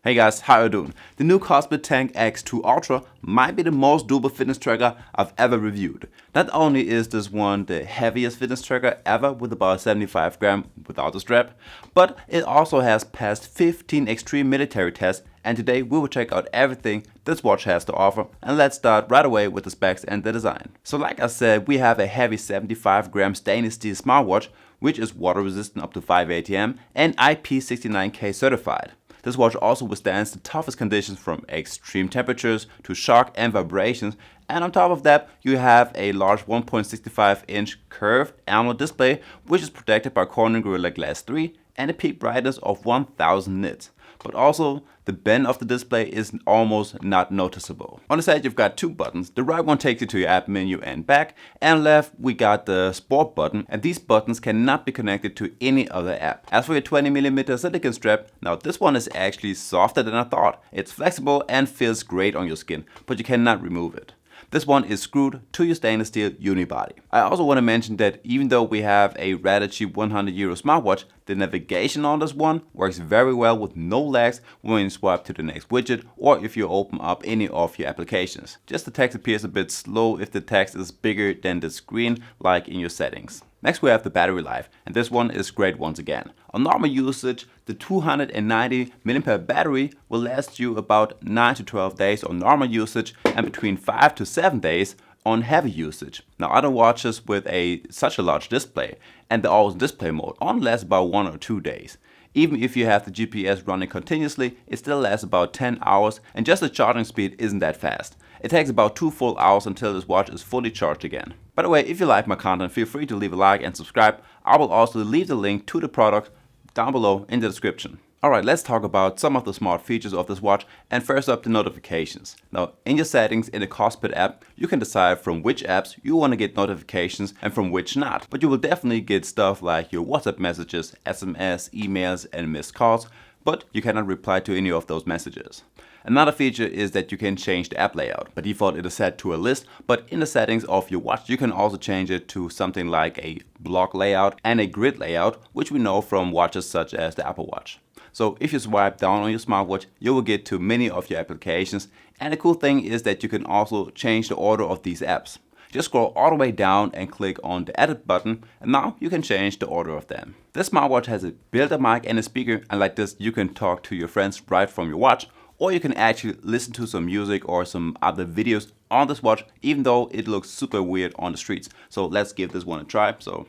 Hey guys, how you doing? The new Kospet Tank X2 Ultra might be the most doable fitness tracker I've ever reviewed. Not only is this one the heaviest fitness tracker ever with about 75 grams without the strap, but it also has passed 15 extreme military tests, and today we will check out everything this watch has to offer, and let's start right away with the specs and the design. So like I said, we have a heavy 75 gram stainless steel smartwatch which is water resistant up to 5 ATM and IP69K certified. This watch also withstands the toughest conditions from extreme temperatures to shock and vibrations, and on top of that you have a large 1.65-inch curved AMOLED display which is protected by Corning Gorilla Glass 3 and a peak brightness of 1000 nits. But also the bend of the display is almost not noticeable. On the side you've got two buttons. The right one takes you to your app menu and back, and left we got the sport button, and these buttons cannot be connected to any other app. As for your 20mm silicone strap, now this one is actually softer than I thought. It's flexible and feels great on your skin, but you cannot remove it. This one is screwed to your stainless steel unibody. I also want to mention that even though we have a rather cheap €100 smartwatch, the navigation on this one works very well with no lags when you swipe to the next widget or if you open up any of your applications. Just the text appears a bit slow if the text is bigger than the screen, like in your settings. Next we have the battery life, and this one is great once again. On normal usage, the 290 mAh battery will last you about 9 to 12 days on normal usage and between 5 to 7 days on heavy usage. Now other watches with such a large display and the always display mode only last about 1 or 2 days. Even if you have the GPS running continuously, it still lasts about 10 hours, and just the charging speed isn't that fast. It takes about 2 full hours until this watch is fully charged again. By the way, if you like my content, feel free to leave a like and subscribe. I will also leave the link to the product down below in the description. Alright, let's talk about some of the smart features of this watch, and first up the notifications. Now in your settings in the Kospet app, you can decide from which apps you want to get notifications and from which not. But you will definitely get stuff like your WhatsApp messages, SMS, emails and missed calls, but you cannot reply to any of those messages. Another feature is that you can change the app layout. By default it is set to a list, but in the settings of your watch you can also change it to something like a block layout and a grid layout, which we know from watches such as the Apple Watch. So if you swipe down on your smartwatch, you will get to many of your applications, and the cool thing is that you can also change the order of these apps. Just scroll all the way down and click on the edit button, and now you can change the order of them. This smartwatch has a built-in mic and a speaker, and like this you can talk to your friends right from your watch, or you can actually listen to some music or some other videos on this watch, even though it looks super weird on the streets. So let's give this one a try. So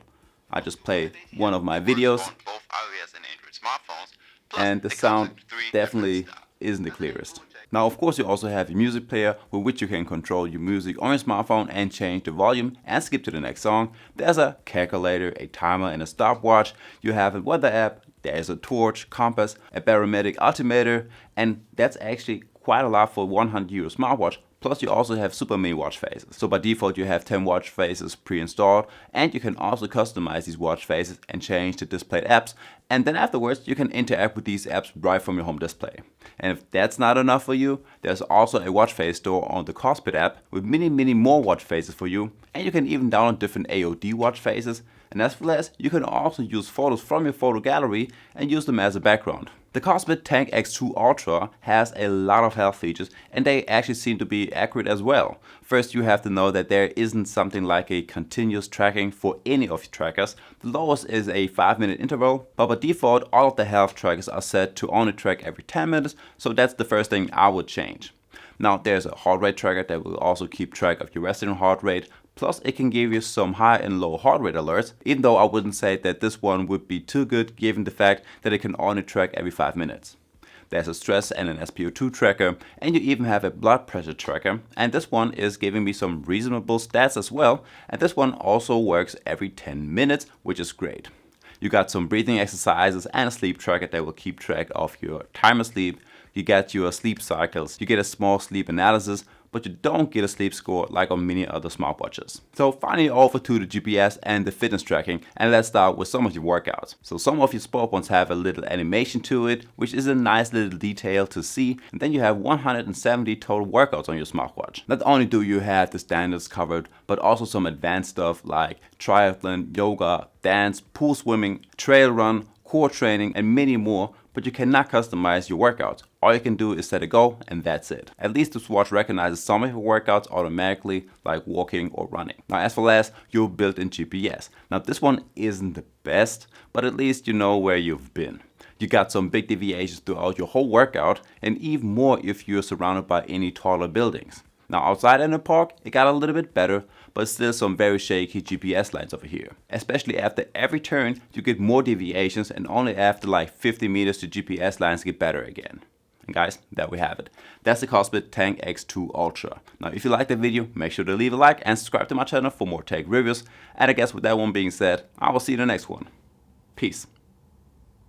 I just play one of my videos, and the sound definitely isn't the clearest. Now of course you also have your music player with which you can control your music on your smartphone and change the volume and skip to the next song. There's a calculator, a timer and a stopwatch. You have a weather app. There's a torch, compass, a barometric altimeter, and that's actually quite a lot for a €100 smartwatch. Plus you also have super many watch faces. So by default you have 10 watch faces pre-installed, and you can also customize these watch faces and change the displayed apps, and then afterwards you can interact with these apps right from your home display. And if that's not enough for you, there's also a watch face store on the Kospet app with many more watch faces for you, and you can even download different AOD watch faces. And as well as you can also use photos from your photo gallery and use them as a background. The Kospet Tank X2 Ultra has a lot of health features, and they actually seem to be accurate as well. First you have to know that there isn't something like a continuous tracking for any of your trackers. The lowest is a 5-minute interval, but by default all of the health trackers are set to only track every 10 minutes, so that's the first thing I would change. Now there's a heart rate tracker that will also keep track of your resting heart rate. Plus it can give you some high and low heart rate alerts, even though I wouldn't say that this one would be too good given the fact that it can only track every 5 minutes. There's a stress and an SpO2 tracker, and you even have a blood pressure tracker, and this one is giving me some reasonable stats as well, and this one also works every 10 minutes, which is great. You got some breathing exercises and a sleep tracker that will keep track of your time of sleep. You get your sleep cycles, you get a small sleep analysis, but you don't get a sleep score like on many other smartwatches. So finally over to the GPS and the fitness tracking, and let's start with some of your workouts. So some of your sport ones have a little animation to it, which is a nice little detail to see, and then you have 170 total workouts on your smartwatch. Not only do you have the standards covered, but also some advanced stuff like triathlon, yoga, dance, pool swimming, trail run, core training and many more. but you cannot customize your workouts. All you can do is set a goal and that's it. At least this watch recognizes some of your workouts automatically, like walking or running. Now as for last, your built-in GPS. Now this one isn't the best, but at least you know where you've been. You got some big deviations throughout your whole workout, and even more if you're surrounded by any taller buildings. Now outside in the park, it got a little bit better, but still some very shaky GPS lines over here. Especially after every turn, you get more deviations, and only after like 50 meters the GPS lines get better again. And guys, there we have it. That's the Kospet Tank X2 Ultra. Now if you liked the video, make sure to leave a like and subscribe to my channel for more tech reviews. And I guess with that one being said, I will see you in the next one. Peace.